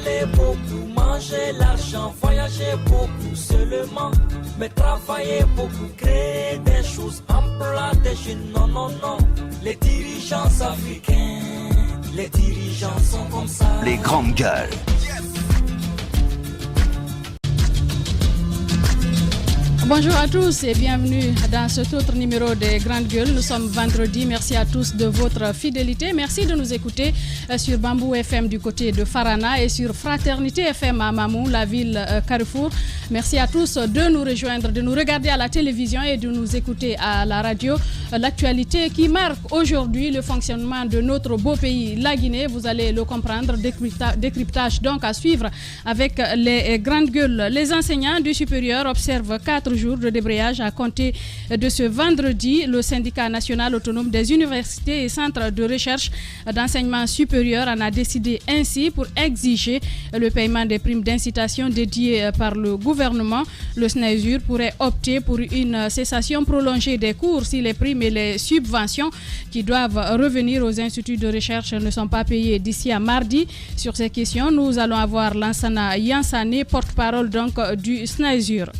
parler beaucoup, manger l'argent, voyager beaucoup seulement, mais travailler beaucoup, créer des choses, emploi des jeunes, non, non, non. Les dirigeants africains, les dirigeants sont comme ça. Les grandes gueules. Bonjour à tous et bienvenue dans cet autre numéro des Grandes Gueules. Nous sommes vendredi. Merci à tous de votre fidélité. Merci de nous écouter sur Bamboo FM du côté de Farana et sur Fraternité FM à Mamou, la ville Carrefour. Merci à tous de nous rejoindre, de nous regarder à la télévision et de nous écouter à la radio. L'actualité qui marque aujourd'hui le fonctionnement de notre beau pays, la Guinée, vous allez le comprendre. Décryptage donc à suivre avec les Grandes Gueules. Les enseignants du supérieur observent 4 jours de débrayage à compter de ce vendredi. Le syndicat national autonome des universités et centres de recherche d'enseignement supérieur en a décidé ainsi pour exiger le paiement des primes d'incitation dédiées par le gouvernement. Le SNESUR pourrait opter pour une cessation prolongée des cours si les primes et les subventions qui doivent revenir aux instituts de recherche ne sont pas payés d'ici à mardi. Sur ces questions, nous allons avoir Lansana Yansane, porte-parole donc du SNESUR.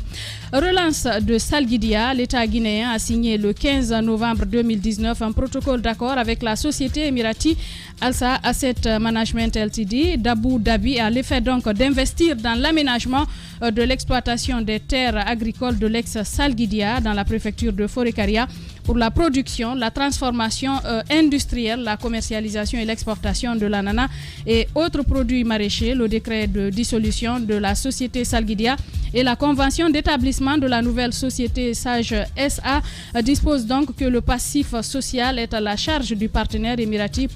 Relance de Salguidia, l'État guinéen a signé le 15 novembre 2019 un protocole d'accord avec la société émirati Alsa Asset Management Ltd d'Abu Dhabi à l'effet donc d'investir dans l'aménagement de l'exploitation des terres agricoles de l'ex-Salguidia dans la préfecture de Forêt-Caria pour la production, la transformation industrielle, la commercialisation et l'exportation de l'ananas et autres produits maraîchers. Le décret de dissolution de la société Salguidia et la convention d'établissement de la nouvelle société Sage SA dispose donc que le passif social est à la charge du partenaire émirati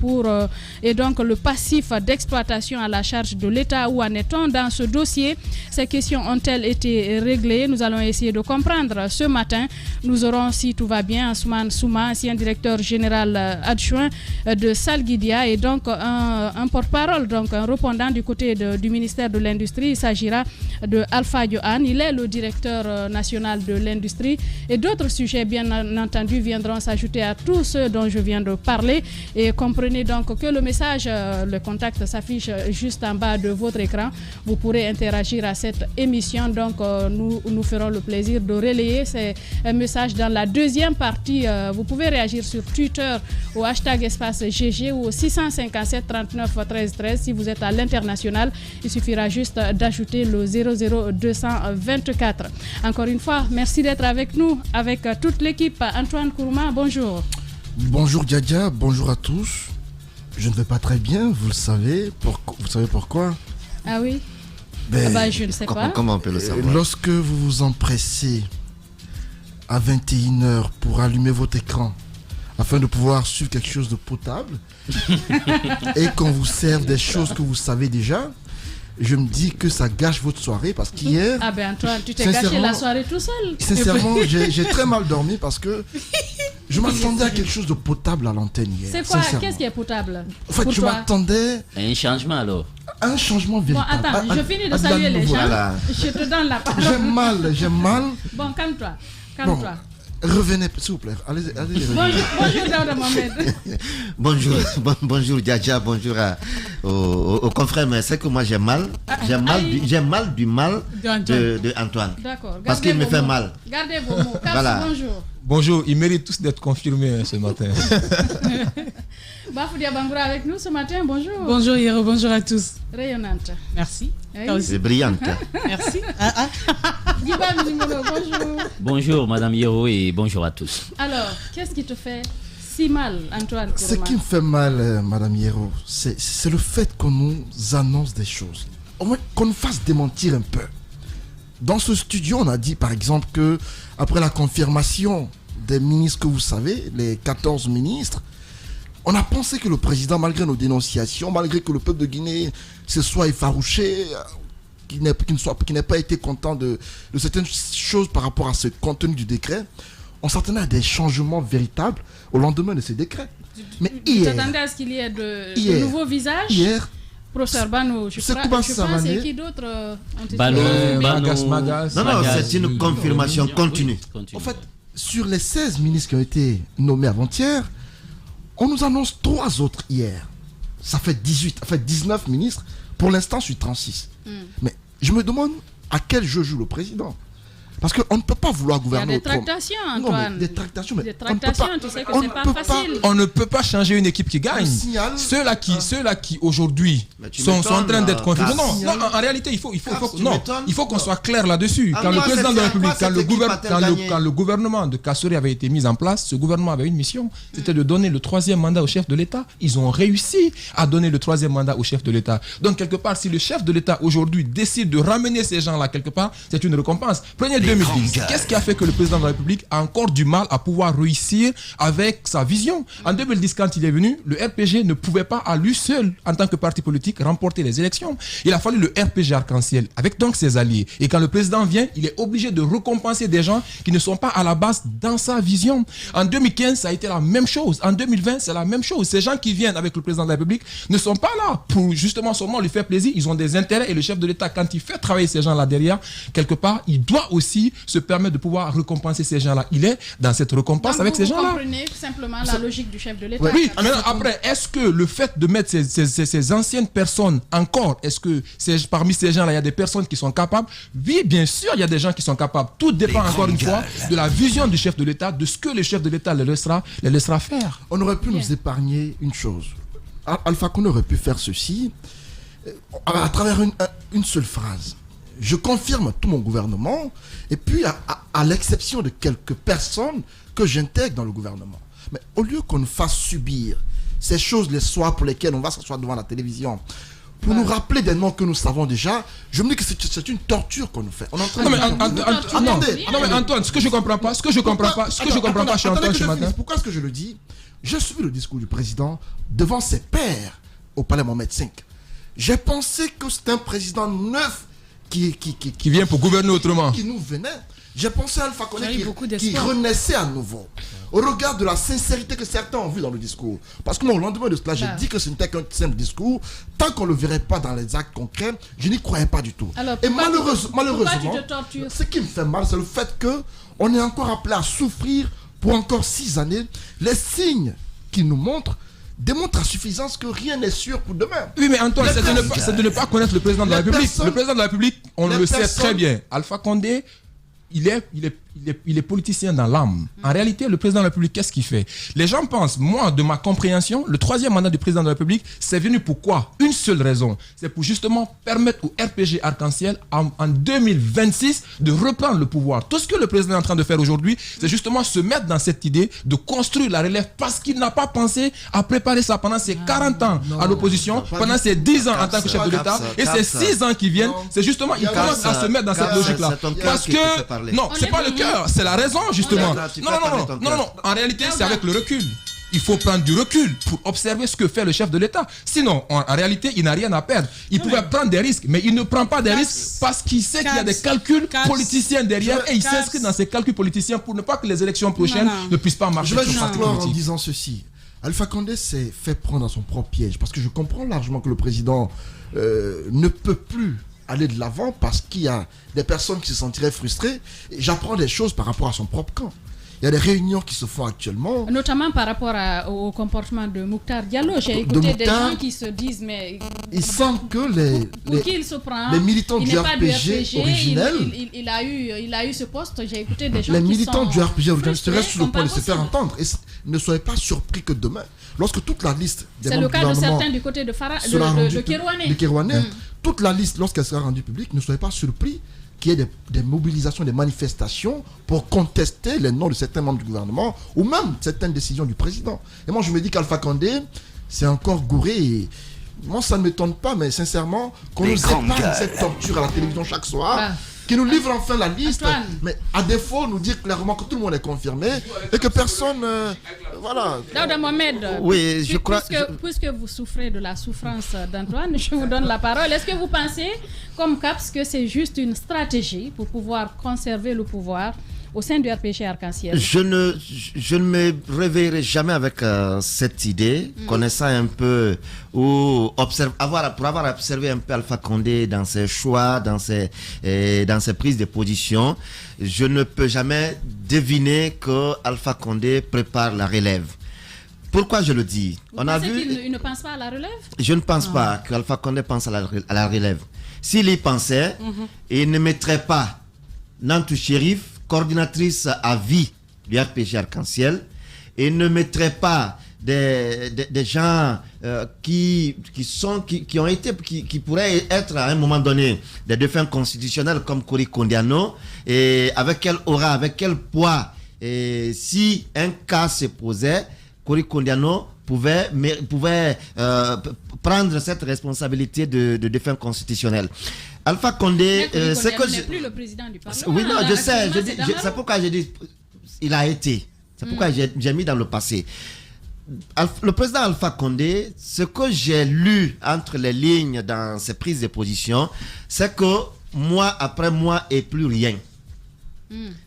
et donc le passif d'exploitation à la charge de l'État. Où en est-on dans ce dossier? Ces questions ont-elles été réglées? Nous allons essayer de comprendre ce matin. Nous aurons, si tout va bien, Ousmane Souma, ancien directeur général adjoint de Salguidia et donc un porte-parole, donc un répondant du côté du ministère de l'Industrie. Il s'agira de Alpha Yohan. Il est le directeur national de l'industrie et d'autres sujets bien entendu viendront s'ajouter à tous ceux dont je viens de parler. Et comprenez donc que le message, le contact s'affiche juste en bas de votre écran. Vous pourrez interagir à cette émission. Donc nous ferons le plaisir de relayer ces messages dans la deuxième partie. Vous pouvez réagir sur Twitter au hashtag espace GG ou au 657 39 13 13. Si vous êtes à l'international, il suffira juste d'ajouter le 00224. Encore une fois, merci d'être avec nous, avec toute l'équipe. Antoine Kourouma, bonjour. Bonjour Djadia, bonjour à tous. Je ne vais pas très bien, vous le savez. Vous savez pourquoi? Ah oui? Je ne sais pas. Comment on peut le savoir? Lorsque vous vous empressez à 21h pour allumer votre écran afin de pouvoir suivre quelque chose de potable et qu'on vous serve des choses que vous savez déjà, je me dis que ça gâche votre soirée parce qu'hier... Ah ben Antoine, tu t'es gâché la soirée tout seul. Sincèrement, j'ai très mal dormi parce que je m'attendais à quelque chose de potable à l'antenne hier. C'est quoi? Qu'est-ce qui est potable? En fait, je m'attendais... Un changement alors? Un changement véritable. Bon, attends, je finis de saluer les gens. Voilà. Je te donne la parole. J'ai mal. Bon, calme-toi. Calme-toi. Revenez, s'il vous plaît. Allez. Bonjour, Daouda Mohamed. Bonjour, Djadja. Bonjour aux confrères. Mais c'est que moi, j'ai mal. J'ai mal du mal de Antoine. D'accord. Parce qu'il me fait mal. Gardez vos mots. Voilà. Bonjour. Bonjour, ils méritent tous d'être confirmés ce matin. Bafoudia Bangoura avec nous ce matin, bonjour. Bonjour Hiro, bonjour à tous. Rayonnante. Merci. C'est brillante. Merci. Diba Minimono, bonjour. Bonjour Madame Hiro et bonjour à tous. Alors, qu'est-ce qui te fait si mal, Antoine Kourouma? Ce qui me fait mal, Madame Hiro, c'est le fait qu'on nous annonce des choses. Au moins qu'on nous fasse démentir un peu. Dans ce studio, on a dit par exemple que après la confirmation des ministres que vous savez, les 14 ministres, on a pensé que le président, malgré nos dénonciations, malgré que le peuple de Guinée se soit effarouché, qu'il n'ait pas été content de certaines choses par rapport à ce contenu du décret, on s'attendait à des changements véritables au lendemain de ces décrets. Mais hier... Tu t'attendais à ce qu'il y ait de nouveaux visages? Hier... Professeur Bano, je pense et qui d'autres ont été... Magas. Non, c'est une confirmation continue. En fait, sur les 16 ministres qui ont été nommés avant-hier, on nous annonce 3 autres hier. Ça fait 19 ministres Pour l'instant, je suis 36. Mais je me demande à quel jeu joue le président. Parce qu'on ne peut pas vouloir gouverner autrement. Il y a des tractations, Antoine. Non, mais des tractations, mais des tractations, tu sais que c'est pas facile. On ne peut pas changer une équipe qui gagne. Ceux-là qui aujourd'hui sont en train d'être confirmés. Non, en réalité, il faut qu'on soit clair là-dessus. Quand le président de la République, quand le gouvernement de Kassori avait été mis en place, ce gouvernement avait une mission, c'était de donner le 3e mandat au chef de l'État. Ils ont réussi à donner le 3e mandat au chef de l'État. Donc, quelque part, si le chef de l'État aujourd'hui décide de ramener ces gens-là quelque part, c'est une récompense. Prenez 2010. Qu'est-ce qui a fait que le président de la République a encore du mal à pouvoir réussir avec sa vision? En 2010, quand il est venu, le RPG ne pouvait pas à lui seul, en tant que parti politique, remporter les élections. Il a fallu le RPG arc-en-ciel, avec donc ses alliés. Et quand le président vient, il est obligé de récompenser des gens qui ne sont pas à la base dans sa vision. En 2015, ça a été la même chose. En 2020, c'est la même chose. Ces gens qui viennent avec le président de la République ne sont pas là pour justement seulement lui faire plaisir. Ils ont des intérêts et le chef de l'État, quand il fait travailler ces gens-là derrière, quelque part, il doit aussi se permet de pouvoir récompenser ces gens-là. Il est dans cette récompense. Donc avec ces gens-là. Vous comprenez simplement la logique du chef de l'État. Oui, maintenant, après, est-ce que le fait de mettre ces anciennes personnes encore, est-ce que parmi ces gens-là, il y a des personnes qui sont capables? Oui, bien sûr, il y a des gens qui sont capables. Tout dépend encore une fois de la vision du chef de l'État, de ce que le chef de l'État les laissera faire. On aurait pu nous épargner une chose. Alpha Condé aurait pu faire ceci à travers une seule phrase. Je confirme tout mon gouvernement, et puis à l'exception de quelques personnes que j'intègre dans le gouvernement. Mais au lieu qu'on nous fasse subir ces choses les soirs pour lesquelles on va s'asseoir devant la télévision, pour nous rappeler des noms que nous savons déjà, je me dis que c'est une torture qu'on nous fait. On est en train mais Antoine, ce que je comprends pas chez Antoine ce matin. Pourquoi est-ce que je le dis? J'ai suivi le discours du président devant ses pairs au Palais Mohamed V. J'ai pensé que c'était un président neuf qui vient pour gouverner autrement. Qui nous venait. J'ai pensé à Alpha Condé qui renaissait à nouveau. Au regard de la sincérité que certains ont vu dans le discours. Parce que moi, au lendemain de cela, j'ai dit que ce n'était qu'un simple discours. Tant qu'on ne le verrait pas dans les actes concrets, je n'y croyais pas du tout. Alors, et malheureusement, ce qui me fait mal, c'est le fait qu'on est encore appelé à souffrir pour encore 6 années. Les signes qu'il nous montrent démontre à suffisance que rien n'est sûr pour demain. Oui, mais Antoine, c'est de ne pas connaître le président de la République. Le président de la République, on le sait très bien. Alpha Condé, il est politicien dans l'âme. En réalité, le président de la République, qu'est-ce qu'il fait? Les gens pensent, moi, de ma compréhension, le 3e mandat du président de la République, c'est venu pour quoi? Une seule raison. C'est pour justement permettre au RPG Arc-en-Ciel, en 2026, de reprendre le pouvoir. Tout ce que le président est en train de faire aujourd'hui, c'est justement se mettre dans cette idée de construire la relève parce qu'il n'a pas pensé à préparer ça pendant ses 40 ans à l'opposition, pendant ses 10 ans en tant que chef de l'État, et ces 6 ans qui viennent, c'est justement, il commence à se mettre dans cette logique-là. Parce que non, c'est pas le cœur, c'est la raison justement. Non. En réalité, c'est avec le recul. Il faut prendre du recul pour observer ce que fait le chef de l'État. Sinon, en réalité, il n'a rien à perdre. Il pouvait prendre des risques, mais il ne prend pas des risques parce qu'il sait qu'il y a des calculs politiciens derrière et il s'inscrit dans ces calculs politiciens pour ne pas que les élections prochaines ne puissent pas marcher. Je vais juste clore en disant ceci. Alpha Condé s'est fait prendre à son propre piège parce que je comprends largement que le président ne peut plus aller de l'avant parce qu'il y a des personnes qui se sentiraient frustrées. Et j'apprends des choses par rapport à son propre camp. Il y a des réunions qui se font actuellement. Notamment par rapport au comportement de Mokhtar Diallo. J'ai écouté des gens qui se disent, mais... Il semble que les militants du RPG originels... Il a eu ce poste, j'ai écouté des gens les militants du RPG originel seraient sur le point de se faire entendre. Et ne soyez pas surpris que demain, lorsque toute la liste des membres du gouvernement... C'est le cas de certains du côté de Kérouané. Toute la liste, lorsqu'elle sera rendue publique, ne soyez pas surpris qu'il y ait des mobilisations, des manifestations pour contester les noms de certains membres du gouvernement ou même certaines décisions du président. Et moi, je me dis qu'Alpha Condé, c'est encore gouré. Et moi, ça ne m'étonne pas, mais sincèrement, qu'on nous épargne cette torture à la télévision chaque soir, qui nous livre enfin la liste, Antoine. Mais à défaut, nous dire clairement que tout le monde est confirmé et que personne... voilà. Daouda Mohamed, oui, je crois... Puisque vous souffrez de la souffrance d'Antoine, je vous donne la parole. Est-ce que vous pensez, comme CAPS, que c'est juste une stratégie pour pouvoir conserver le pouvoir au sein du RPG Arc-en-Ciel? Je ne me réveillerai jamais avec cette idée, connaissant un peu ou pour avoir observé un peu Alpha Condé dans ses choix, dans ses prises de position. Je ne peux jamais deviner que Alpha Condé prépare la relève. Pourquoi je le dis? On a vu qu'il ne pense pas à la relève? Je ne pense pas qu'Alpha Condé pense à la relève. S'il y pensait, il ne mettrait pas Nantou Chérif, coordinatrice à vie du RPG Arc-en-Ciel, et ne mettrait pas des gens qui pourraient être à un moment donné des défunts constitutionnels comme Kori Kondiano, et avec quel aura, avec quel poids, et si un cas se posait, Kori Kondiano pouvait prendre cette responsabilité de défunt constitutionnel. Alpha Condé, c'est que n'est plus le président du Parlement. Oui, non, je sais, c'est pourquoi j'ai dit il a été. C'est pourquoi j'ai mis dans le passé. Le président Alpha Condé, ce que j'ai lu entre les lignes dans ses prises de position, c'est que mois après mois et plus rien.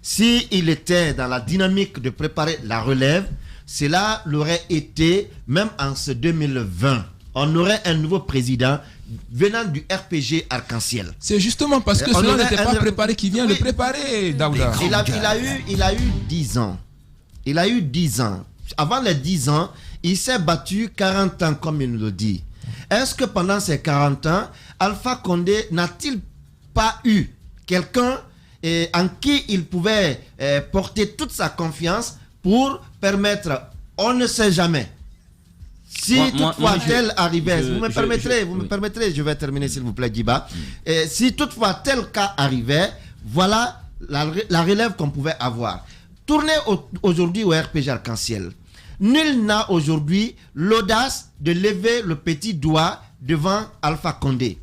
S'il était dans la dynamique de préparer la relève, cela l'aurait été même en ce 2020. On aurait un nouveau président venant du RPG Arc-en-Ciel. C'est justement parce que cela n'était pas préparé qu'il vient le préparer, Daouda. Il a eu 10 ans. Il a eu 10 ans. Avant les 10 ans, il s'est battu 40 ans, comme il nous le dit. Est-ce que pendant ces 40 ans, Alpha Condé n'a-t-il pas eu quelqu'un en qui il pouvait porter toute sa confiance pour permettre, on ne sait jamais, si toutefois tel arrivait, vous me permettrez, je vais terminer s'il vous plaît, Djiba. Si toutefois tel cas arrivait, voilà la relève qu'on pouvait avoir. Tournez aujourd'hui au RPG Arc-en-Ciel. Nul n'a aujourd'hui l'audace de lever le petit doigt devant Alpha Condé.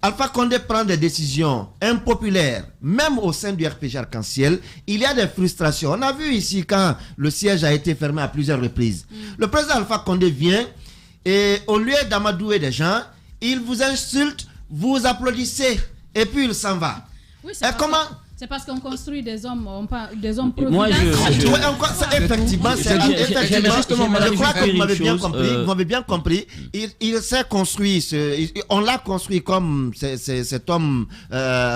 Alpha Condé prend des décisions impopulaires, même au sein du RPG Arc-en-Ciel. Il y a des frustrations. On a vu ici quand le siège a été fermé à plusieurs reprises. Le président Alpha Condé vient et au lieu d'amadouer des gens, il vous insulte, vous applaudissez et puis il s'en va. Oui, et comment... C'est parce qu'on construit des hommes providents. Moi, effectivement, je crois que vous m'avez bien compris. Il s'est construit, on l'a construit comme cet homme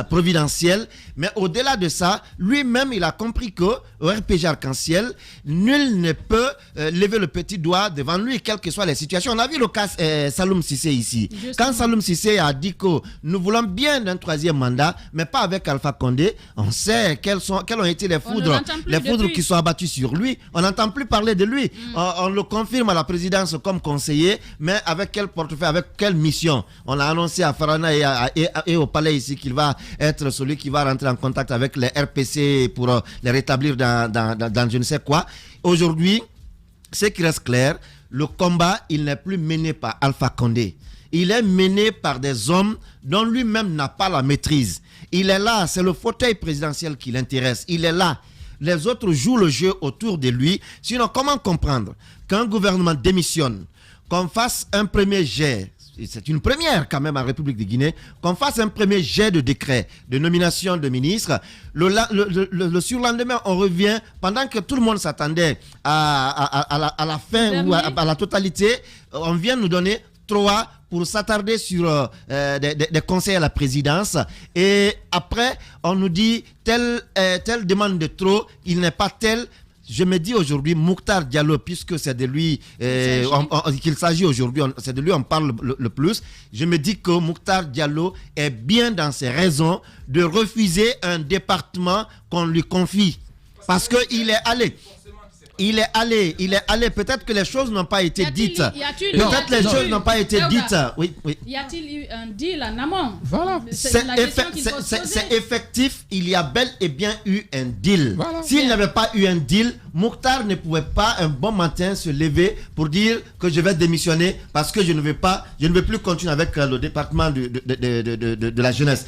providentiel, mais au-delà de ça, lui-même, il a compris que au RPG Arc-en-Ciel, nul ne peut lever le petit doigt devant lui, quelles que soient les situations. On a vu le cas Saloum Cissé ici. Quand Saloum Cissé a dit que nous voulons bien d'un troisième mandat, mais pas avec Alpha Condé, on sait quelles ont été les foudres qui sont abattues sur lui. On n'entend plus parler de lui. On le confirme à la présidence comme conseiller, mais avec quel portefeuille, avec quelle mission? On a annoncé à Farana et au palais ici qu'il va être celui qui va rentrer en contact avec les RPC pour les rétablir dans je ne sais quoi. Aujourd'hui, ce qui reste clair, le combat, il n'est plus mené par Alpha Condé. Il est mené par des hommes dont lui-même n'a pas la maîtrise. Il est là, c'est le fauteuil présidentiel qui l'intéresse. Il est là. Les autres jouent le jeu autour de lui. Sinon, comment comprendre qu'un gouvernement démissionne, qu'on fasse un premier jet, c'est une première quand même en République de Guinée, qu'on fasse un premier jet de décret de nomination de ministre, le surlendemain, on revient, pendant que tout le monde s'attendait à la fin ou à la totalité, on vient nous donner 3 pour s'attarder sur des conseils à la présidence. Et après, on nous dit telle demande de trop, il n'est pas tel. Je me dis aujourd'hui, Mouktar Diallo, puisque c'est de lui qu'il s'agit aujourd'hui, c'est de lui on parle le plus. Je me dis que Mouktar Diallo est bien dans ses raisons de refuser un département qu'on lui confie. Parce qu'il est allé. Il est allé. Peut-être que les choses n'ont pas été dites. Peut-être les choses n'ont pas été dites. Oui. Y a-t-il eu un deal en amont? Voilà. C'est effectif. Il y a bel et bien eu un deal. Voilà. S'il n'y avait pas eu un deal, Mouktar ne pouvait pas un bon matin se lever pour dire que je vais démissionner parce que je ne veux plus continuer avec le département de la jeunesse.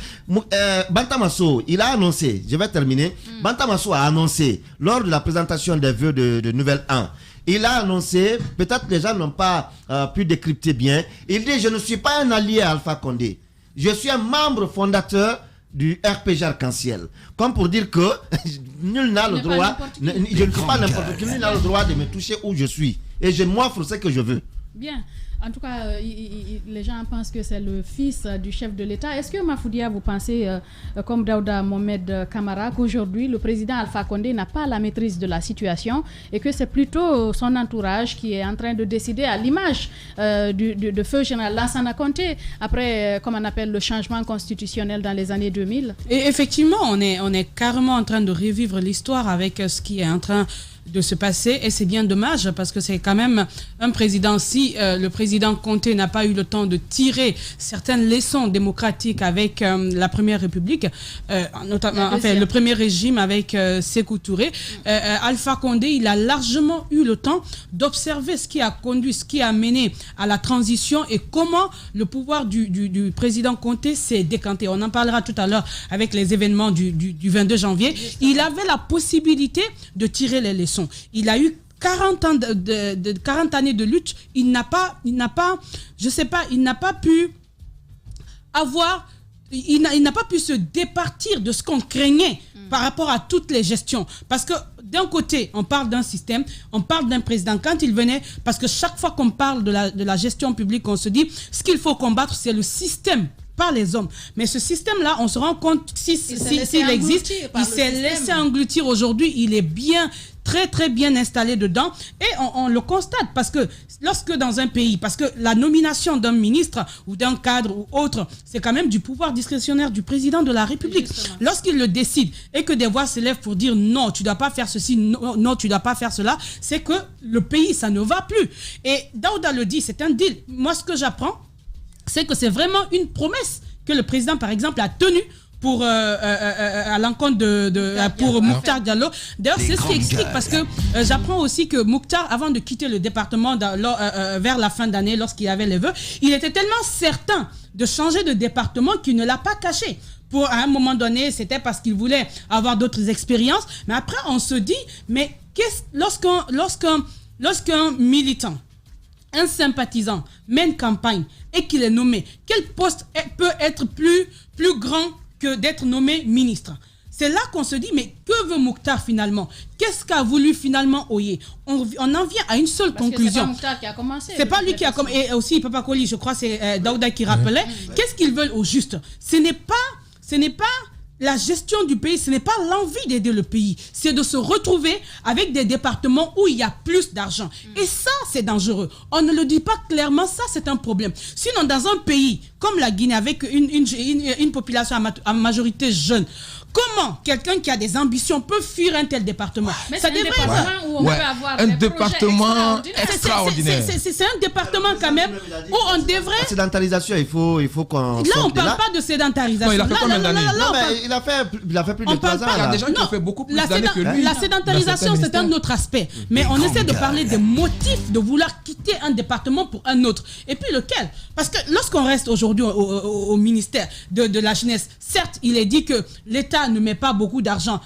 Bantamasso, il a annoncé, je vais terminer. Bantamasso a annoncé lors de la présentation des vœux de Nouvelle 1. Il a annoncé, peut-être les gens n'ont pas pu décrypter bien, il dit je ne suis pas un allié à Alpha Condé. Je suis un membre fondateur du RPG Arc-en-Ciel. Comme pour dire que nul n'a le droit, je ne suis pas n'importe qui, nul n'a le droit de me toucher où je suis. Et je m'offre ce que je veux. Bien. En tout cas, les gens pensent que c'est le fils du chef de l'État. Est-ce que Mafoudia, vous pensez, comme Daouda Mohamed Kamara, qu'aujourd'hui, le président Alpha Condé n'a pas la maîtrise de la situation et que c'est plutôt son entourage qui est en train de décider à l'image de feu général Lansana Conté, après, comme on appelle, le changement constitutionnel dans les années 2000? Et effectivement, on est carrément en train de revivre l'histoire avec ce qui est en train de se passer, et c'est bien dommage parce que c'est quand même un président, si le président Conté n'a pas eu le temps de tirer certaines leçons démocratiques avec la Première République, notamment le premier régime avec Sékou Touré, Alpha Condé, il a largement eu le temps d'observer ce qui a conduit, ce qui a mené à la transition et comment le pouvoir du président Conté s'est décanté. On en parlera tout à l'heure avec les événements du 22 janvier. Il avait la possibilité de tirer les leçons. Il a eu 40 années de lutte. Il n'a pas pu se départir de ce qu'on craignait par rapport à toutes les gestions. Parce que d'un côté, on parle d'un système, on parle d'un président. Quand il venait, parce que chaque fois qu'on parle de la gestion publique, on se dit, ce qu'il faut combattre, c'est le système, pas les hommes. Mais ce système-là, on se rend compte s'il existe, il s'est laissé engloutir aujourd'hui, il est bien, très très bien installé dedans, et on le constate parce que lorsque dans un pays, parce que la nomination d'un ministre ou d'un cadre ou autre, c'est quand même du pouvoir discrétionnaire du président de la République. Lorsqu'il le décide et que des voix s'élèvent pour dire non, tu dois pas faire ceci, non, tu dois pas faire cela, c'est que le pays, ça ne va plus. Et Daouda le dit, c'est un deal. Moi, ce que j'apprends, c'est que c'est vraiment une promesse que le président, par exemple, a tenue à l'encontre pour Mouktar Diallo. D'ailleurs, c'est ce qui explique, parce que j'apprends aussi que Mouktar, avant de quitter le département vers la fin d'année, lorsqu'il avait les vœux, il était tellement certain de changer de département qu'il ne l'a pas caché. À un moment donné, c'était parce qu'il voulait avoir d'autres expériences. Mais après, on se dit, mais lorsqu'un militant, un sympathisant mène campagne et qu'il est nommé, quel poste peut être plus grand que d'être nommé ministre? C'est là qu'on se dit, mais que veut Mouktar finalement? Qu'est-ce qu'a voulu finalement Oye? On en vient à une seule conclusion. C'est pas Mouktar qui a commencé. C'est pas lui qui a commencé. Et aussi Papa Koli, je crois, c'est Daouda qui rappelait. Qu'est-ce qu'ils veulent au juste? Ce n'est pas la gestion du pays, ce n'est pas l'envie d'aider le pays, c'est de se retrouver avec des départements où il y a plus d'argent. Et ça, c'est dangereux. On ne le dit pas clairement, ça, c'est un problème. Sinon, dans un pays comme la Guinée, avec une population à majorité jeune, comment quelqu'un qui a des ambitions peut fuir un tel département? Mais c'est un département où on peut avoir un département extraordinaire. C'est un département quand même où on devrait... La sédentarisation, il faut qu'on... Là, on ne parle pas de sédentarisation. Non, il a fait combien d'années? Il a fait plus de 3 ans. Il y a des gens qui ont fait beaucoup plus d'années que lui. La sédentarisation, c'est un autre aspect. Mais on essaie de parler des motifs de vouloir quitter un département pour un autre. Et puis lequel? Parce que lorsqu'on reste aujourd'hui au ministère de la jeunesse, certes, il est dit que l'État ne met pas beaucoup d'argent.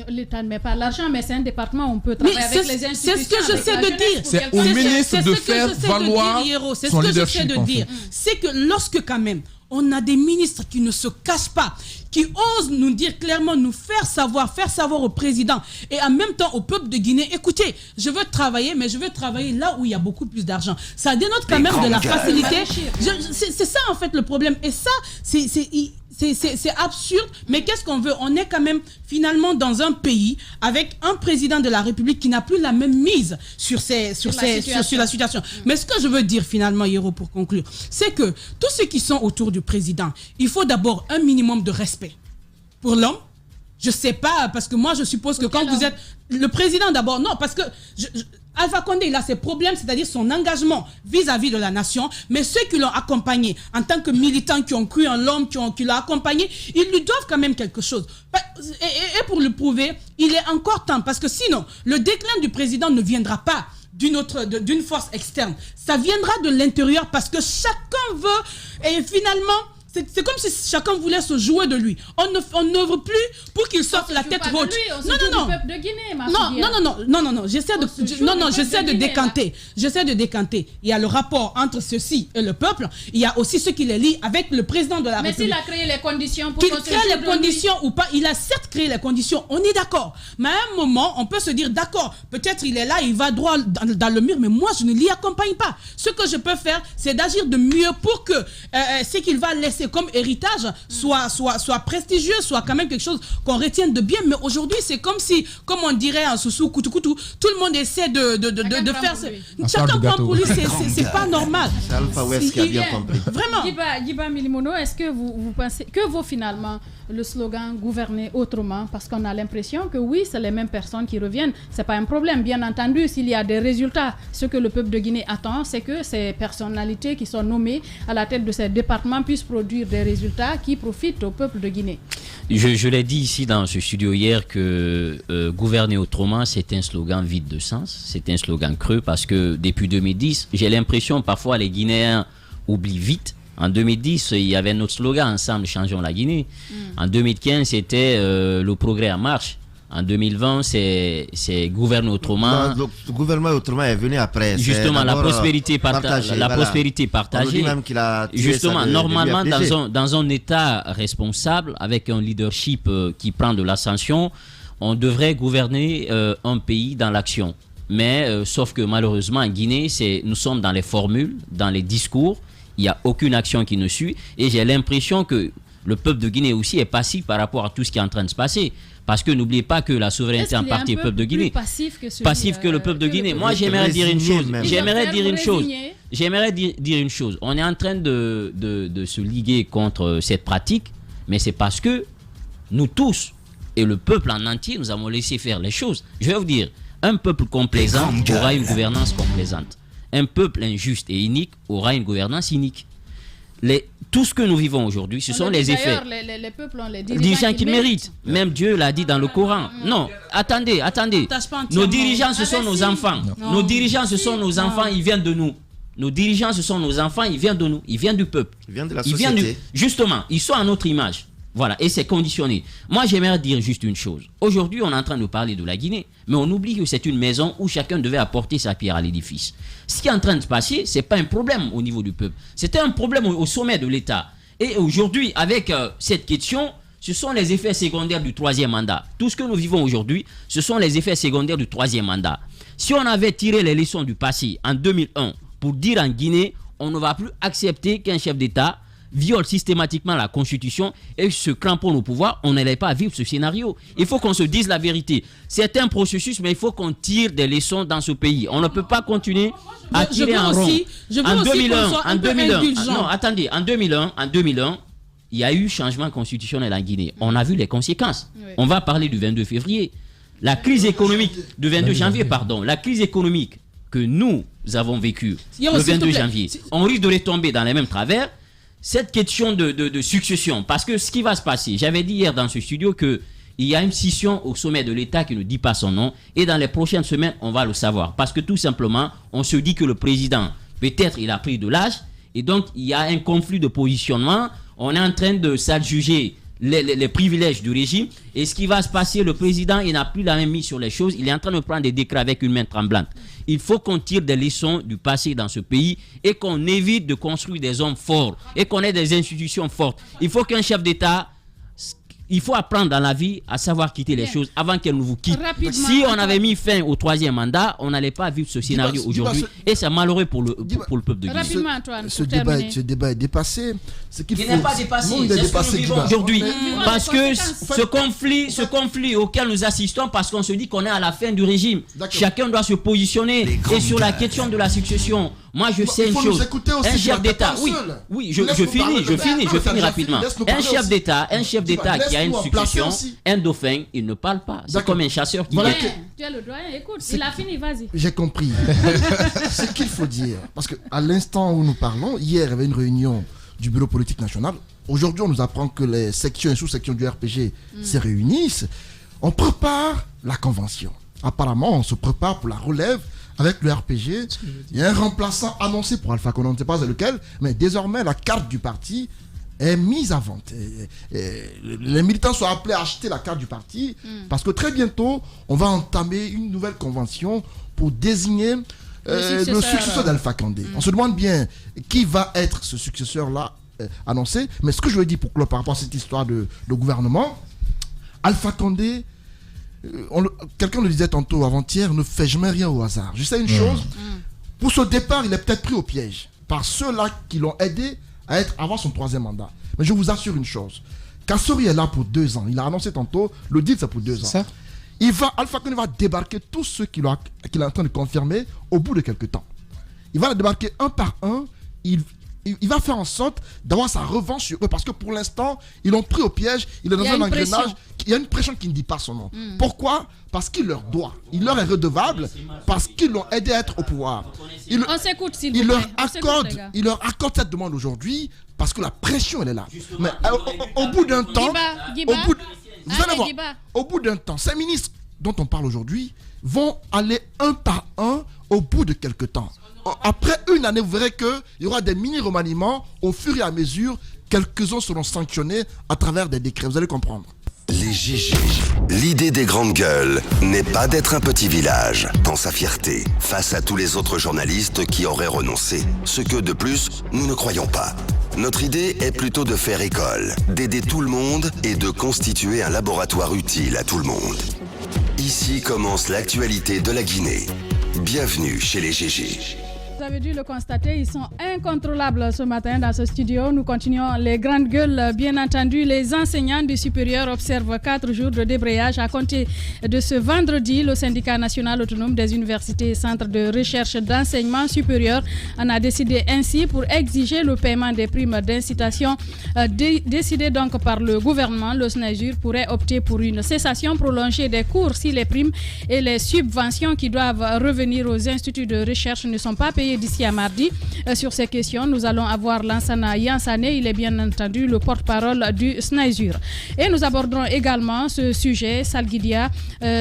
L'État ne met pas l'argent, mais c'est un département où on peut travailler avec les institutions. C'est ce que j'essaie de dire. C'est au ministre de faire valoir son leadership. C'est que lorsque quand même, on a des ministres qui ne se cachent pas, qui osent nous dire clairement, nous faire savoir au président et en même temps au peuple de Guinée, écoutez, je veux travailler, mais je veux travailler là où il y a beaucoup plus d'argent. Ça dénote quand même de la facilité. C'est ça en fait le problème. Et ça, c'est absurde, mais qu'est-ce qu'on veut? On est quand même finalement dans un pays avec un président de la République qui n'a plus la même mise sur la situation. Mais ce que je veux dire finalement, Yero, pour conclure, c'est que tous ceux qui sont autour du président, il faut d'abord un minimum de respect pour l'homme. Je sais pas, parce que moi je suppose que quand vous êtes le président d'abord, non, parce que Alpha Condé, il a ses problèmes, c'est-à-dire son engagement vis-à-vis de la nation, mais ceux qui l'ont accompagné en tant que militants, qui ont cru en l'homme, qui l'ont accompagné, ils lui doivent quand même quelque chose. Et pour le prouver, il est encore temps, parce que sinon, le déclin du président ne viendra pas d'une force externe. Ça viendra de l'intérieur, parce que chacun veut, et finalement, c'est comme si chacun voulait se jouer de lui. On n'œuvre plus pour qu'il sorte la tête haute. Non. Peuple de Guinée, non. J'essaie de décanter. J'essaie de décanter. Il y a le rapport entre ceux-ci et le peuple. Il y a aussi ceux qui les lient avec le président de la République. Mais s'il a créé les conditions pour qu'il crée les conditions ou pas, il a certes créé les conditions. On est d'accord. Mais à un moment, on peut se dire d'accord. Peut-être il est là, il va droit dans le mur, mais moi je ne l'y accompagne pas. Ce que je peux faire, c'est d'agir de mieux pour que ce qu'il va laisser comme héritage soit prestigieux, soit quand même quelque chose qu'on retienne de bien. Mais aujourd'hui, c'est comme si, comme on dirait en Soussou, Koutou, tout le monde essaie de faire... Chacun prend pour lui, c'est pas normal. C'est Alpha West qui a bien compris. Vraiment. Giba Milimono, est-ce que vous pensez, que vaut finalement le slogan « gouverner autrement » parce qu'on a l'impression que oui, c'est les mêmes personnes qui reviennent. C'est pas un problème. Bien entendu, s'il y a des résultats, ce que le peuple de Guinée attend, c'est que ces personnalités qui sont nommées à la tête de ces départements puissent produire des résultats qui profitent au peuple de Guinée. Je l'ai dit ici dans ce studio hier que gouverner autrement, c'est un slogan vide de sens, c'est un slogan creux parce que depuis 2010, j'ai l'impression parfois les Guinéens oublient vite. En 2010, il y avait notre slogan « Ensemble, changeons la Guinée ». En 2015, c'était le progrès en marche. En 2020, c'est gouverner autrement. Le gouvernement autrement est venu après. Justement, la prospérité partagée. La prospérité partagée. Justement, normalement, dans un État responsable, avec un leadership qui prend de l'ascension, on devrait gouverner un pays dans l'action. Mais sauf que malheureusement, en Guinée, nous sommes dans les formules, dans les discours. Il n'y a aucune action qui nous suit. Et j'ai l'impression que le peuple de Guinée aussi est passif par rapport à tout ce qui est en train de se passer. Parce que n'oubliez pas que la souveraineté en partie du peuple de Guinée. Passif que le peuple de Guinée. Moi, j'aimerais dire une chose. J'aimerais dire une chose. On est en train de se liguer contre cette pratique, mais c'est parce que nous tous, et le peuple en entier, nous avons laissé faire les choses. Je vais vous dire, un peuple complaisant aura une gouvernance complaisante. Un peuple injuste et inique aura une gouvernance inique. Tout ce que nous vivons aujourd'hui, ce sont les effets. Les peuples ont les dirigeants qu'ils méritent. Même Dieu l'a dit dans le Coran. Non, attendez. Nos dirigeants, ce sont nos enfants. Nos dirigeants, ce sont nos enfants, ils viennent de nous. Nos dirigeants, ce sont nos enfants, ils viennent de nous. Ils viennent du peuple. Ils viennent de la société. Justement, ils sont à notre image. Voilà, et c'est conditionné. Moi, j'aimerais dire juste une chose. Aujourd'hui, on est en train de parler de la Guinée, mais on oublie que c'est une maison où chacun devait apporter sa pierre à l'édifice. Ce qui est en train de se passer, ce n'est pas un problème au niveau du peuple. C'était un problème au sommet de l'État. Et aujourd'hui, avec cette question, ce sont les effets secondaires du troisième mandat. Tout ce que nous vivons aujourd'hui, ce sont les effets secondaires du troisième mandat. Si on avait tiré les leçons du passé en 2001 pour dire en Guinée, on ne va plus accepter qu'un chef d'État viole systématiquement la Constitution et se cramponne au pouvoir, on n'allait pas vivre ce scénario. Il faut qu'on se dise la vérité. C'est un processus, mais il faut qu'on tire des leçons dans ce pays. On ne peut pas continuer à tirer en rond. En 2001, il y a eu changement constitutionnel en Guinée. On a vu les conséquences. Oui. On va parler du 22 février. La crise économique, du 22 janvier, pardon. La crise économique que nous avons vécue le 22 janvier, on risque de retomber dans les mêmes travers. Cette question de succession, parce que ce qui va se passer, j'avais dit hier dans ce studio qu'il y a une scission au sommet de l'État qui ne dit pas son nom, et dans les prochaines semaines, on va le savoir. Parce que tout simplement, on se dit que le président, peut-être il a pris de l'âge, et donc il y a un conflit de positionnement, on est en train de s'adjuger les privilèges du régime, et ce qui va se passer, le président, il n'a plus la main mise sur les choses, il est en train de prendre des décrets avec une main tremblante. Il faut qu'on tire des leçons du passé dans ce pays et qu'on évite de construire des hommes forts et qu'on ait des institutions fortes. Il faut qu'un chef d'État, il faut apprendre dans la vie à savoir quitter les choses avant qu'elles ne vous quittent. Si on avait mis fin au troisième mandat, on n'allait pas vivre ce scénario aujourd'hui et c'est malheureux pour le peuple de Guinée. Rapidement, Antoine, ce débat est dépassé. Il n'est pas dépassé, c'est ce que nous vivons aujourd'hui. Parce que ce conflit auquel nous assistons, parce qu'on se dit qu'on est à la fin du régime, chacun doit se positionner et sur la question de la succession. Moi, je sais une chose. Un chef d'État, oui, je finis rapidement. Un chef d'État qui a une succession, un dauphin, il ne parle pas. C'est comme un chasseur qui vient. Tu as le doyen, écoute, il a fini, vas-y. J'ai compris. Ce qu'il faut dire, parce qu'à l'instant où nous parlons, hier, il y avait une réunion du Bureau politique national. Aujourd'hui, on nous apprend que les sections et sous-sections du RPG se réunissent. On prépare la convention. Apparemment, on se prépare pour la relève avec le RPG. Il y a un remplaçant annoncé pour Alpha Condé, on ne sait pas lequel, mais désormais, la carte du parti est mise à vente. Les militants sont appelés à acheter la carte du parti parce que très bientôt, on va entamer une nouvelle convention pour désigner le successeur d'Alpha Condé. On se demande bien qui va être ce successeur-là annoncé. Mais ce que je veux dire par rapport à cette histoire de gouvernement, Alpha Condé, quelqu'un le disait tantôt avant-hier, ne fait jamais rien au hasard. Je sais une chose, pour ce départ, il est peut-être pris au piège par ceux-là qui l'ont aidé à avoir son 3e mandat. Mais je vous assure une chose, Kassori est là pour 2 ans. Il a annoncé tantôt, le deal c'est pour 2 ans. Ça? Alpha Condé va débarquer tous ceux qu'il est en train de confirmer au bout de quelques temps. Il va les débarquer un par un. Il va faire en sorte d'avoir sa revanche sur eux parce que pour l'instant, ils l'ont pris au piège. Il est dans un engrenage. Il y a une pression qui ne dit pas son nom. Pourquoi? Parce qu'il leur doit. Il leur est redevable parce qu'ils l'ont aidé à être au pouvoir. On s'écoute, s'il vous plaît. Il leur accorde cette demande aujourd'hui parce que la pression, elle est là. Mais au bout d'un temps, au bout d'un temps, ces ministres dont on parle aujourd'hui vont aller un par un au bout de quelques temps. Après une année, vous verrez qu'il y aura des mini-remaniements au fur et à mesure. Quelques-uns seront sanctionnés à travers des décrets. Vous allez comprendre. Les GG. L'idée des grandes gueules n'est pas d'être un petit village dans sa fierté face à tous les autres journalistes qui auraient renoncé. Ce que, de plus, nous ne croyons pas. Notre idée est plutôt de faire école, d'aider tout le monde et de constituer un laboratoire utile à tout le monde. Ici commence l'actualité de la Guinée. Bienvenue chez les GG. Vous avez dû le constater, ils sont incontrôlables ce matin dans ce studio. Nous continuons les grandes gueules. Bien entendu, les enseignants du supérieur observent 4 jours de débrayage à compter de ce vendredi. Le syndicat national autonome des universités et centres de recherche d'enseignement supérieur en a décidé ainsi pour exiger le paiement des primes d'incitation décidées donc par le gouvernement. Le SNAESUR pourrait opter pour une cessation prolongée des cours si les primes et les subventions qui doivent revenir aux instituts de recherche ne sont pas payées d'ici à mardi. Sur ces questions, nous allons avoir Lansana Yansane, il est bien entendu le porte-parole du SNAESUR. Et nous aborderons également ce sujet, Salguidia,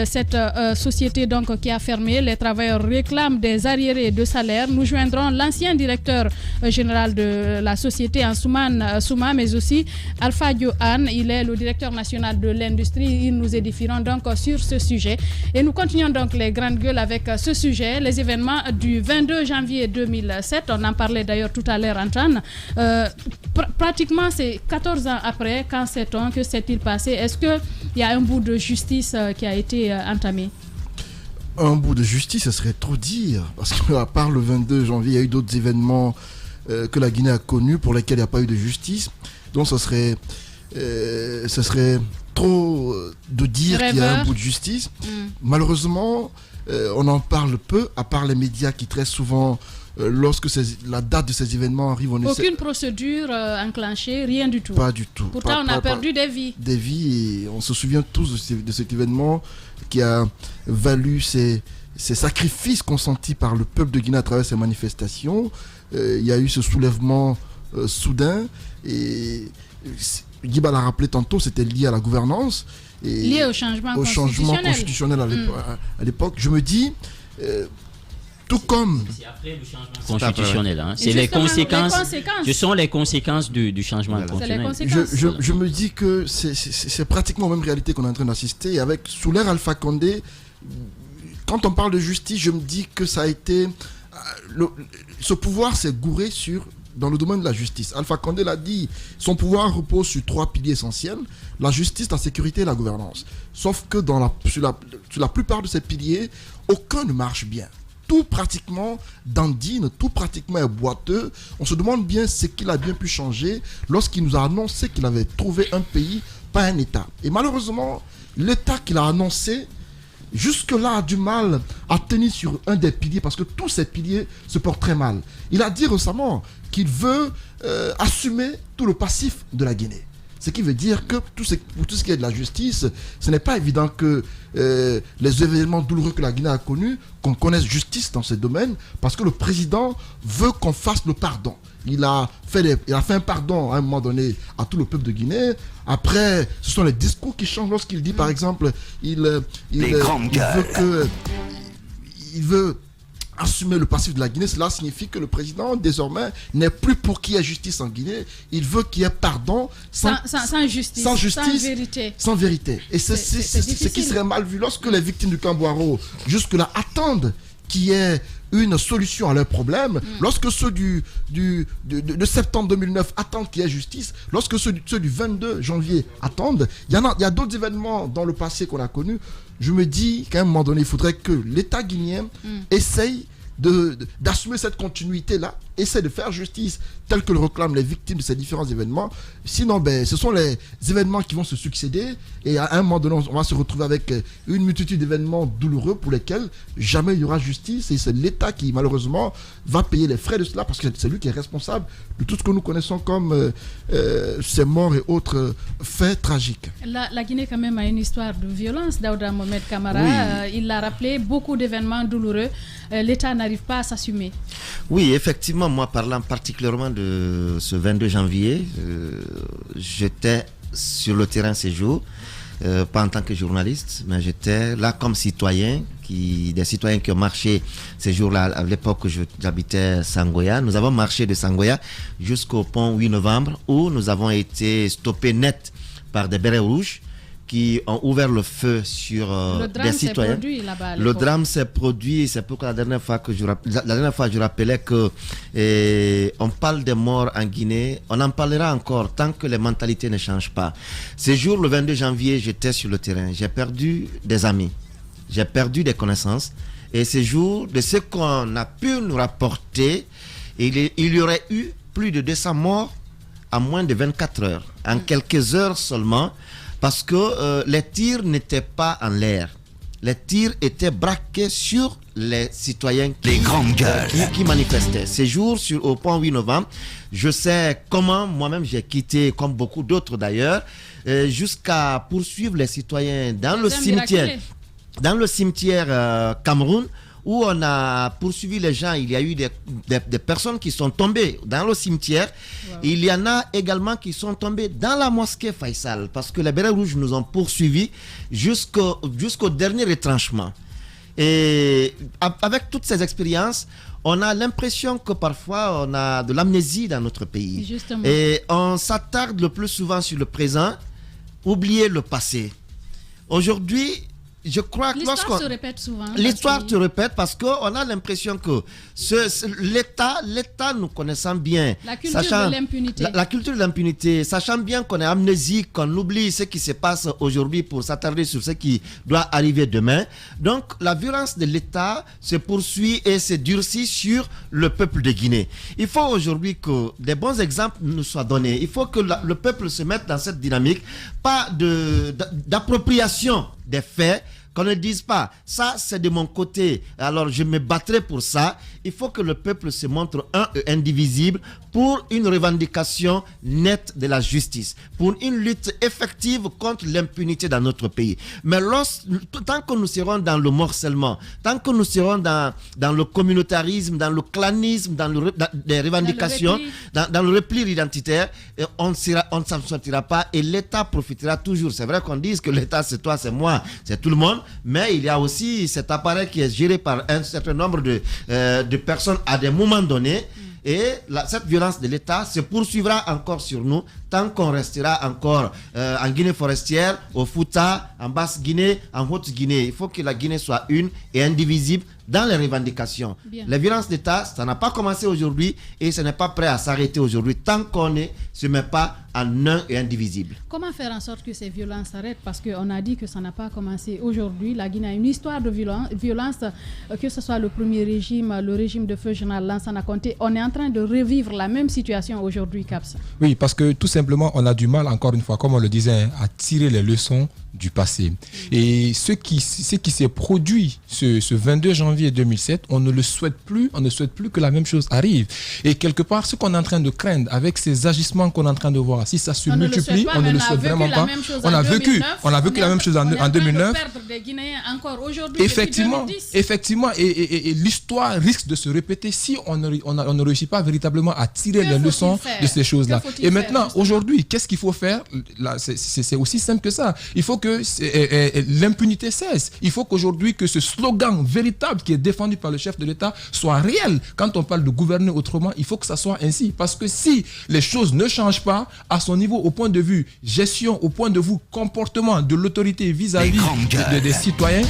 cette société donc qui a fermé. Les travailleurs réclament des arriérés de salaire. Nous joindrons l'ancien directeur général de la société, Ansoumane Souma, mais aussi Alpha Diohan, il est le directeur national de l'industrie. Ils nous édifieront donc sur ce sujet. Et nous continuons donc les grandes gueules avec ce sujet, les événements du 22 janvier 2007, on en parlait d'ailleurs tout à l'heure, Antoine. Pratiquement, c'est 14 ans après, quand sait-on, que s'est-il passé? Est-ce qu'il y a un bout de justice qui a été entamé? Un bout de justice, ce serait trop dire. Parce qu'à part le 22 janvier, il y a eu d'autres événements que la Guinée a connus pour lesquels il n'y a pas eu de justice. Donc ce serait trop de dire qu'il y a un bout de justice. Malheureusement, on en parle peu, à part les médias qui très souvent, lorsque la date de ces événements arrive, aucune procédure enclenchée, rien du tout. Pas du tout. Pourtant, on a perdu des vies. Des vies, et on se souvient tous de cet événement qui a valu ces sacrifices consentis par le peuple de Guinée à travers ces manifestations. Il y a eu ce soulèvement soudain, et Guiba l'a rappelé tantôt, c'était lié à la gouvernance. Lié au changement constitutionnel à l'époque. Je me dis, tout comme... C'est après le changement constitutionnel. Hein. C'est les conséquences. Ce sont les conséquences du changement constitutionnel. Je me dis que c'est pratiquement la même réalité qu'on est en train d'assister. Avec sous l'ère Alpha Condé, quand on parle de justice, je me dis que ça a été... ce pouvoir s'est gouré dans le domaine de la justice. Alpha Condé l'a dit, son pouvoir repose sur 3 piliers essentiels: la justice, la sécurité et la gouvernance. Sauf que sur la plupart de ces piliers, aucun ne marche bien. Tout pratiquement dandine, tout pratiquement est boiteux. On se demande bien ce qu'il a bien pu changer lorsqu'il nous a annoncé qu'il avait trouvé un pays, pas un État. Et malheureusement, l'État qu'il a annoncé, jusque-là, a du mal à tenir sur un des piliers parce que tous ces piliers se portent très mal. Il a dit récemment qu'il veut assumer tout le passif de la Guinée. Ce qui veut dire que pour tout ce qui est de la justice, ce n'est pas évident que les événements douloureux que la Guinée a connus, qu'on connaisse justice dans ces domaines, parce que le président veut qu'on fasse le pardon. Il a fait un pardon à un moment donné à tout le peuple de Guinée. Après, ce sont les discours qui changent lorsqu'il dit, par exemple, il veut assumer le passif de la Guinée, cela signifie que le président, désormais, n'est plus pour qu'il y ait justice en Guinée. Il veut qu'il y ait pardon sans justice, sans vérité. Sans vérité. Et c'est ce qui serait mal vu lorsque les victimes du Camboiro, jusque-là, attendent qu'il y ait une solution à leurs problèmes. Lorsque ceux de septembre 2009 attendent qu'il y ait justice, lorsque ceux du 22 janvier attendent, il y a d'autres événements dans le passé qu'on a connus. Je me dis qu'à un moment donné, il faudrait que l'État guinéen essaye d'assumer cette continuité-là, essaie de faire justice telle que le réclament les victimes de ces différents événements. Sinon, ce sont les événements qui vont se succéder et à un moment donné, on va se retrouver avec une multitude d'événements douloureux pour lesquels jamais il y aura justice et c'est l'État qui, malheureusement, va payer les frais de cela parce que c'est lui qui est responsable de tout ce que nous connaissons comme ces morts et autres faits tragiques. La Guinée, quand même, a une histoire de violence. Daouda Mohamed Camara, il l'a rappelé, beaucoup d'événements douloureux. L'État n'arrive pas à s'assumer. Oui, effectivement, moi parlant particulièrement de ce 22 janvier, j'étais sur le terrain ces jours, pas en tant que journaliste, mais j'étais là comme citoyen, des citoyens qui ont marché ces jours-là. À l'époque où j'habitais Sangoya, nous avons marché de Sangoya jusqu'au pont 8 novembre où nous avons été stoppés net par des bérets rouges qui ont ouvert le feu sur des citoyens. Le drame s'est produit, c'est pourquoi la dernière fois je rappelais que on parle des morts en Guinée, on en parlera encore tant que les mentalités ne changent pas. Ce jour, le 22 janvier, j'étais sur le terrain, j'ai perdu des amis, j'ai perdu des connaissances, et ce jour, de ce qu'on a pu nous rapporter, il y aurait eu plus de 200 morts en moins de 24 heures, en quelques heures seulement, parce que les tirs n'étaient pas en l'air. Les tirs étaient braqués sur les citoyens qui manifestaient. Ces jours, au pont 8 novembre, je sais comment moi-même j'ai quitté, comme beaucoup d'autres d'ailleurs, jusqu'à poursuivre les citoyens dans le cimetière. Dans le cimetière Cameroun, où on a poursuivi les gens. Il y a eu des personnes qui sont tombées dans le cimetière. Wow. Il y en a également qui sont tombés dans la mosquée Faisal, parce que les bérets rouges nous ont poursuivis jusqu'au dernier retranchement. Et avec toutes ces expériences, on a l'impression que parfois on a de l'amnésie dans notre pays. Justement. Et on s'attarde le plus souvent sur le présent, oublier le passé. Aujourd'hui, je crois que l'histoire se répète souvent. L'histoire se répète parce qu'on a l'impression que l'État nous connaissant bien, la culture de l'impunité. La culture de l'impunité, sachant bien qu'on est amnésique, qu'on oublie ce qui se passe aujourd'hui pour s'attarder sur ce qui doit arriver demain. Donc la violence de l'État se poursuit et se durcit sur le peuple de Guinée. Il faut aujourd'hui que des bons exemples nous soient donnés. Il faut que le peuple se mette dans cette dynamique, pas d'appropriation des faits, qu'on ne dise pas, ça c'est de mon côté, alors je me battrai pour ça. Il faut que le peuple se montre un et indivisible pour une revendication nette de la justice, pour une lutte effective contre l'impunité dans notre pays. Mais tant que nous serons dans le morcellement, tant que nous serons dans le communautarisme, dans le clanisme, dans les revendications, dans le repli identitaire, on ne s'en sortira pas et l'État profitera toujours. C'est vrai qu'on dise que l'État c'est toi, c'est moi, c'est tout le monde, mais il y a aussi cet appareil qui est géré par un certain nombre de personnes à des moments donnés. Et cette violence de l'État se poursuivra encore sur nous tant qu'on restera encore en Guinée forestière, au Fouta, en Basse-Guinée, en Haute-Guinée. Il faut que la Guinée soit une et indivisible dans les revendications. Bien. La violence d'État, ça n'a pas commencé aujourd'hui et ce n'est pas prêt à s'arrêter aujourd'hui tant qu'on ne se met pas en un et indivisible. Comment faire en sorte que ces violences s'arrêtent? Parce qu'on a dit que ça n'a pas commencé aujourd'hui. La Guinée a une histoire de violence, que ce soit le premier régime, le régime de feu général Lansana Conté. On est en train de revivre la même situation aujourd'hui, Caps. Oui, parce que tout simplement, on a du mal, encore une fois, comme on le disait, à tirer les leçons du passé. Et ce qui s'est produit ce 22 janvier 2007, on ne souhaite plus que la même chose arrive. Et quelque part, ce qu'on est en train de craindre avec ces agissements qu'on est en train de voir, si ça se multiplie, on ne le souhaite vraiment pas. On a vécu la même chose en 2009. Perdre des Guinéens encore aujourd'hui. Effectivement, et l'histoire risque de se répéter si on ne réussit pas véritablement à tirer les leçons de ces choses-là. Et maintenant, aujourd'hui, qu'est-ce qu'il faut faire? Là, c'est aussi simple que ça. Il faut que l'impunité cesse. Il faut qu'aujourd'hui, que ce slogan véritable qui est défendu par le chef de l'État soit réel. Quand on parle de gouverner autrement, il faut que ça soit ainsi. Parce que si les choses ne changent pas à son niveau, au point de vue gestion, au point de vue comportement de l'autorité vis-à-vis des citoyens,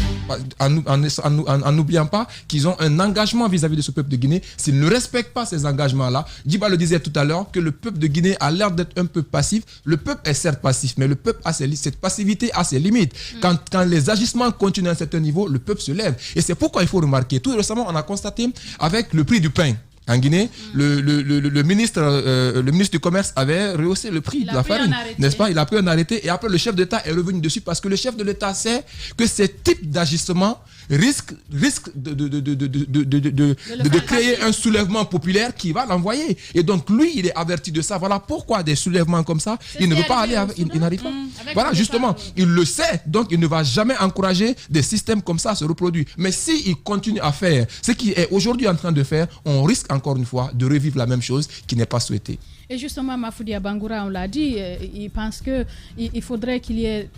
en n'oubliant pas qu'ils ont un engagement vis-à-vis de ce peuple de Guinée. S'ils ne respectent pas ces engagements-là, Djiba le disait tout à l'heure, que le peuple de Guinée a l'air d'être un peu passif. Le peuple est certes passif, mais le peuple a cette passivité a ses limites. Quand les agissements continuent à un certain niveau, le peuple se lève. Et c'est pourquoi il faut remarquer. Tout récemment, on a constaté avec le prix du pain. En Guinée, le ministre du Commerce avait rehaussé le prix de la farine, n'est-ce pas? Il a pris un arrêté et après le chef d'État est revenu dessus parce que le chef de l'État sait que ces types d'agissements risquent de créer un soulèvement populaire qui va l'envoyer. Et donc lui, il est averti de ça. Voilà pourquoi des soulèvements comme ça, il ne veut pas aller, il n'arrive pas. Voilà, justement, il le sait, donc il ne va jamais encourager des systèmes comme ça à se reproduire. Mais s'il continue à faire ce qu'il est aujourd'hui en train de faire, on risque encore une fois de revivre la même chose qui n'est pas souhaitée. Et justement, Mafoudia Bangoura, on l'a dit, il pense qu'il faudrait qu'il y ait...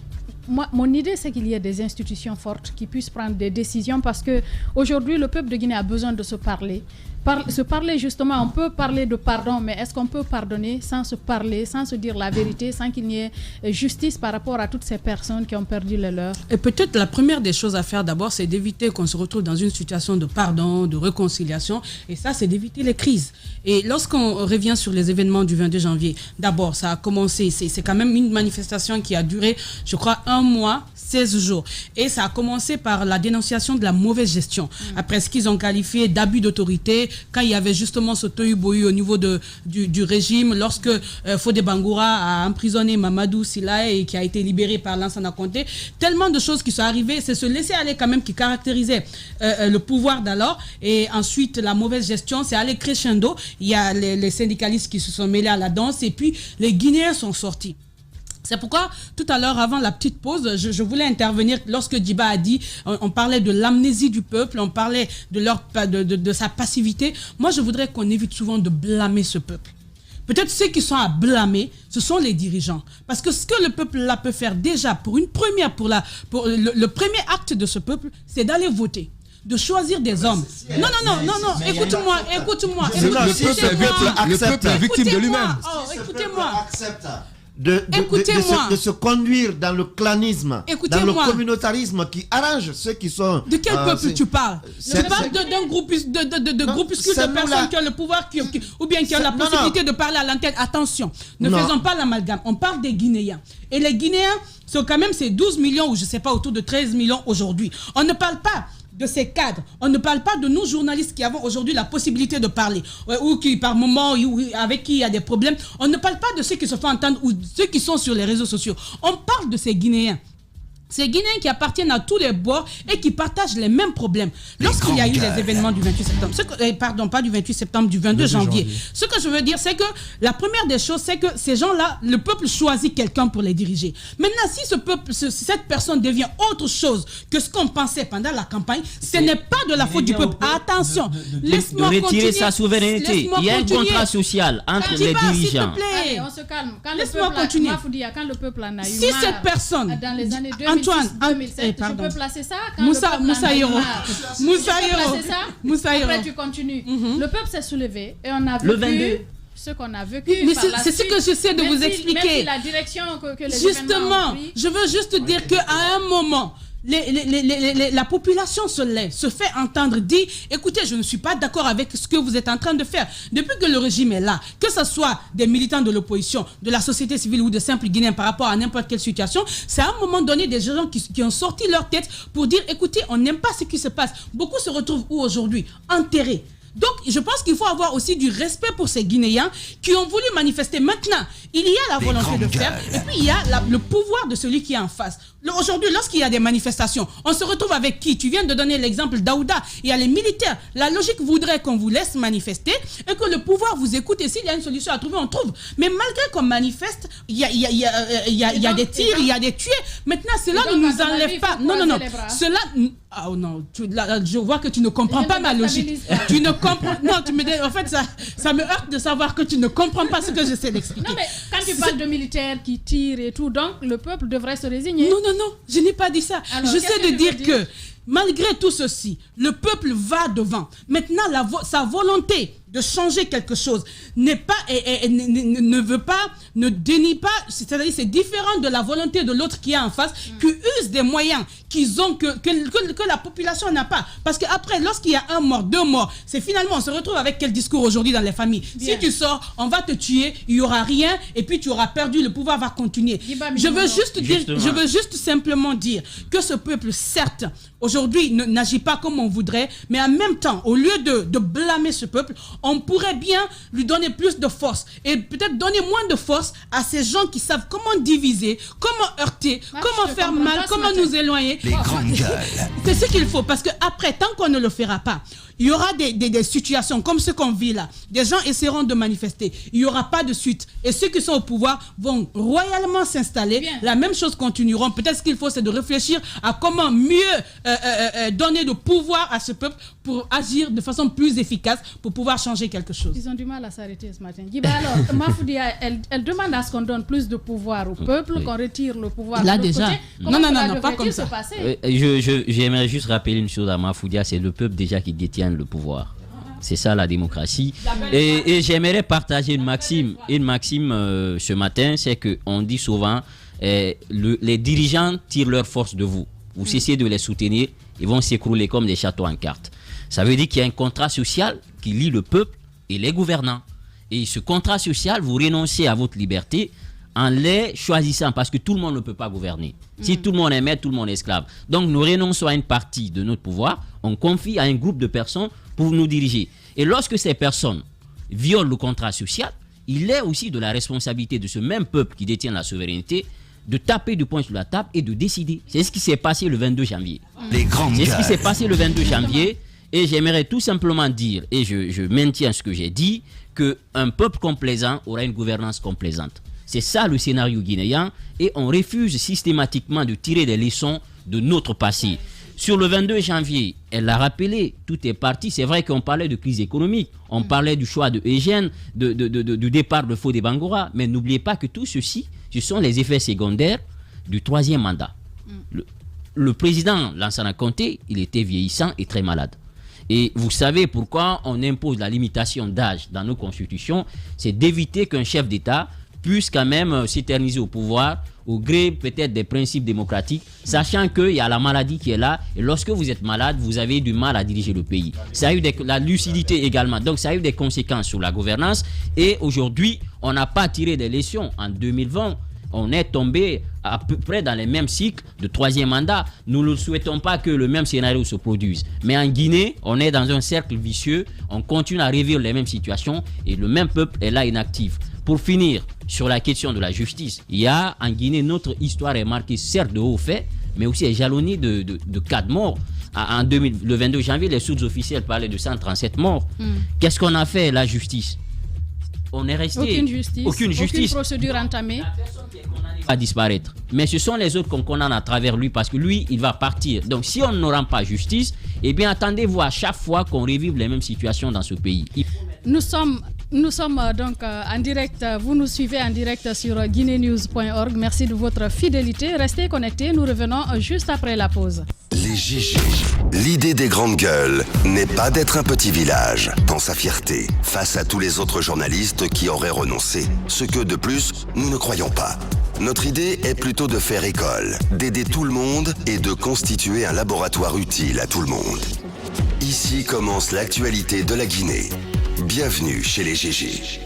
Mon idée, c'est qu'il y ait des institutions fortes qui puissent prendre des décisions parce qu'aujourd'hui, le peuple de Guinée a besoin de se parler. Se parler, justement, on peut parler de pardon, mais est-ce qu'on peut pardonner sans se parler, sans se dire la vérité, sans qu'il y ait justice par rapport à toutes ces personnes qui ont perdu le leur? Et peut-être la première des choses à faire d'abord, c'est d'éviter qu'on se retrouve dans une situation de pardon, de réconciliation. Et ça, c'est d'éviter les crises. Et lorsqu'on revient sur les événements du 22 janvier, d'abord, ça a commencé, c'est quand même une manifestation qui a duré, je crois, 1 mois, 16 jours. Et ça a commencé par la dénonciation de la mauvaise gestion. Après ce qu'ils ont qualifié d'abus d'autorité, quand il y avait justement ce tohu-bohu au niveau du régime, lorsque Fodé Bangoura a emprisonné Mamadou Syllaye et qui a été libéré par Lansana Conté, tellement de choses qui sont arrivées, c'est ce laisser-aller quand même qui caractérisait le pouvoir d'alors. Et ensuite, la mauvaise gestion, c'est aller crescendo. Il y a les syndicalistes qui se sont mêlés à la danse et puis les Guinéens sont sortis. C'est pourquoi, tout à l'heure, avant la petite pause, je voulais intervenir lorsque Djiba a dit, on parlait de l'amnésie du peuple, on parlait de sa passivité. Moi, je voudrais qu'on évite souvent de blâmer ce peuple. Peut-être ceux qui sont à blâmer, ce sont les dirigeants. Parce que ce que le peuple là peut faire déjà, pour le premier acte de ce peuple, c'est d'aller voter. De choisir des hommes. Non, écoute-moi. Le peuple est victime de lui-même. Écoutez-moi. De se conduire dans le clanisme, dans le communautarisme qui arrange ceux qui sont... De quel peuple tu parles? Tu parles d'un groupuscule de personnes qui ont le pouvoir ou bien qui ont la possibilité de parler à l'antenne. Attention, ne faisons pas l'amalgame. On parle des Guinéens. Et les Guinéens sont quand même ces 12 millions ou je ne sais pas, autour de 13 millions aujourd'hui. On ne parle pas de ces cadres. On ne parle pas de nous journalistes qui avons aujourd'hui la possibilité de parler ou qui par moment avec qui il y a des problèmes. On ne parle pas de ceux qui se font entendre ou ceux qui sont sur les réseaux sociaux. On parle de ces Guinéens. Ces Guinéens qui appartiennent à tous les bords et qui partagent les mêmes problèmes. Lorsqu'il y a eu les événements du 28 septembre, pas du 28 septembre, du 22 janvier. Ce que je veux dire, c'est que la première des choses, c'est que ces gens-là, le peuple choisit quelqu'un pour les diriger. Maintenant, si cette personne devient autre chose que ce qu'on pensait pendant la campagne, ce n'est pas de la faute du peuple. Attention, laisse-moi continuer. De retirer sa souveraineté. Il y a un contrat social entre les dirigeants. Allez, on se calme. Laisse-moi continuer. Quand le peuple en a eu si cette personne, dans les années 2000, Antoine, 2007, je peux placer ça quand Moussa Yoro. Après tu continues. Le peuple s'est soulevé et on a vu ce qu'on a vécu. Mais c'est ce que j'essaie de vous expliquer. Même si la direction que les justement, je veux juste dire qu'à un moment, la population se lève, se fait entendre, dit écoutez, je ne suis pas d'accord avec ce que vous êtes en train de faire. Depuis que le régime est là, que ce soit des militants de l'opposition, de la société civile ou de simples Guinéens par rapport à n'importe quelle situation, c'est à un moment donné des gens qui ont sorti leur tête pour dire écoutez, on n'aime pas ce qui se passe. Beaucoup se retrouvent où aujourd'hui? Enterrés. Donc, je pense qu'il faut avoir aussi du respect pour ces Guinéens qui ont voulu manifester. Maintenant, il y a la volonté de faire et puis il y a le pouvoir de celui qui est en face. Aujourd'hui, lorsqu'il y a des manifestations, on se retrouve avec qui? Tu viens de donner l'exemple d'Aouda. Il y a les militaires. La logique voudrait qu'on vous laisse manifester et que le pouvoir vous écoute. Et s'il y a une solution à trouver, on trouve. Mais malgré qu'on manifeste, il y a des tirs, il y a des tués. Maintenant, cela ne nous enlève pas. Non. Cela... Ah non, je vois que tu ne comprends pas ma logique. Tu ne comprends. Non, en fait, ça me heurte de savoir que tu ne comprends pas ce que j'essaie d'expliquer. Non, mais quand tu parles de militaires qui tirent et tout, donc le peuple devrait se résigner. Non, je n'ai pas dit ça. Alors, j'essaie de dire que malgré tout ceci, le peuple va devant. Maintenant, sa volonté de changer quelque chose n'est pas ne veut pas, ne dénie pas, c'est-à-dire c'est différent de la volonté de l'autre qui est en face, qui use des moyens qu'ils ont que la population n'a pas. Parce qu'après, lorsqu'il y a un mort, 2 morts, c'est finalement, on se retrouve avec quel discours aujourd'hui dans les familles? Bien. Si tu sors, on va te tuer, il n'y aura rien, et puis tu auras perdu, le pouvoir va continuer. Je veux juste simplement dire que ce peuple, certes, aujourd'hui, n'agit pas comme on voudrait, mais en même temps, au lieu de blâmer ce peuple, on pourrait bien lui donner plus de force et peut-être donner moins de force à ces gens qui savent comment diviser, comment heurter, comment faire mal, comment nous éloigner. Les grandes gueules. C'est ce qu'il faut, parce que après, tant qu'on ne le fera pas, il y aura des situations comme ce qu'on vit là. Des gens essaieront de manifester. Il n'y aura pas de suite. Et ceux qui sont au pouvoir vont royalement s'installer. Bien. La même chose continueront. Peut-être ce qu'il faut, c'est de réfléchir à comment mieux donner de pouvoir à ce peuple pour agir de façon plus efficace, pour pouvoir changer quelque chose. Ils ont du mal à s'arrêter ce matin. Alors, Mafoudia, elle demande à ce qu'on donne plus de pouvoir au peuple, qu'on retire le pouvoir là de l'autre déjà. Côté. Non, pas comme ça. J'aimerais juste rappeler une chose à Mafoudia, c'est le peuple déjà qui détient le pouvoir. C'est ça la démocratie. Et j'aimerais partager une maxime ce matin, c'est qu'on dit souvent les dirigeants tirent leur force de vous. Vous cessez de les soutenir, ils vont s'écrouler comme des châteaux en cartes. Ça veut dire qu'il y a un contrat social qui lie le peuple et les gouvernants. Et ce contrat social, vous renoncez à votre liberté en les choisissant, parce que tout le monde ne peut pas gouverner. Si tout le monde est maître, tout le monde est esclave. Donc nous renonçons à une partie de notre pouvoir, on confie à un groupe de personnes pour nous diriger. Et lorsque ces personnes violent le contrat social, il est aussi de la responsabilité de ce même peuple qui détient la souveraineté de taper du poing sur la table et de décider. C'est ce qui s'est passé le 22 janvier. Les grandes C'est ce qui s'est passé le 22 janvier. Et j'aimerais tout simplement dire, et je maintiens ce que j'ai dit, qu'un peuple complaisant aura une gouvernance complaisante. C'est ça le scénario guinéen, et on refuse systématiquement de tirer des leçons de notre passé. Sur le 22 janvier, elle l'a rappelé, tout est parti. C'est vrai qu'on parlait de crise économique, on parlait du choix de Eugène, du départ de Fodé Bangora, mais n'oubliez pas que tout ceci, ce sont les effets secondaires du 3e mandat. Le président Lansana Conté, il était vieillissant et très malade. Et vous savez pourquoi on impose la limitation d'âge dans nos constitutions, c'est d'éviter qu'un chef d'État puisse quand même s'éterniser au pouvoir au gré peut-être des principes démocratiques, sachant qu'il y a la maladie qui est là, et lorsque vous êtes malade, vous avez du mal à diriger le pays. Ça a eu la lucidité également, donc ça a eu des conséquences sur la gouvernance, et aujourd'hui, on n'a pas tiré des leçons. En 2020, on est tombé à peu près dans les mêmes cycles de 3e mandat. Nous ne souhaitons pas que le même scénario se produise. Mais en Guinée, on est dans un cercle vicieux, on continue à revivre les mêmes situations, et le même peuple est là inactif. Pour finir, sur la question de la justice, il y a en Guinée, notre histoire est marquée certes de hauts faits, mais aussi est jalonnée de cas de morts. Le 22 janvier, les sources officielles parlaient de 137 morts. Qu'est-ce qu'on a fait, la justice? On est resté... Aucune justice. Aucune procédure entamée. La personne qui est condamnée va disparaître. Mais ce sont les autres qu'on condamne à travers lui, parce que lui, il va partir. Donc si on ne rend pas justice, eh bien attendez-vous à chaque fois qu'on revive les mêmes situations dans ce pays. Nous sommes donc en direct, vous nous suivez en direct sur guinenews.org. Merci de votre fidélité. Restez connectés, nous revenons juste après la pause. Les GG. L'idée des grandes gueules n'est pas d'être un petit village dans sa fierté, face à tous les autres journalistes qui auraient renoncé. Ce que, de plus, nous ne croyons pas. Notre idée est plutôt de faire école, d'aider tout le monde et de constituer un laboratoire utile à tout le monde. Ici commence l'actualité de la Guinée. Bienvenue chez les GG.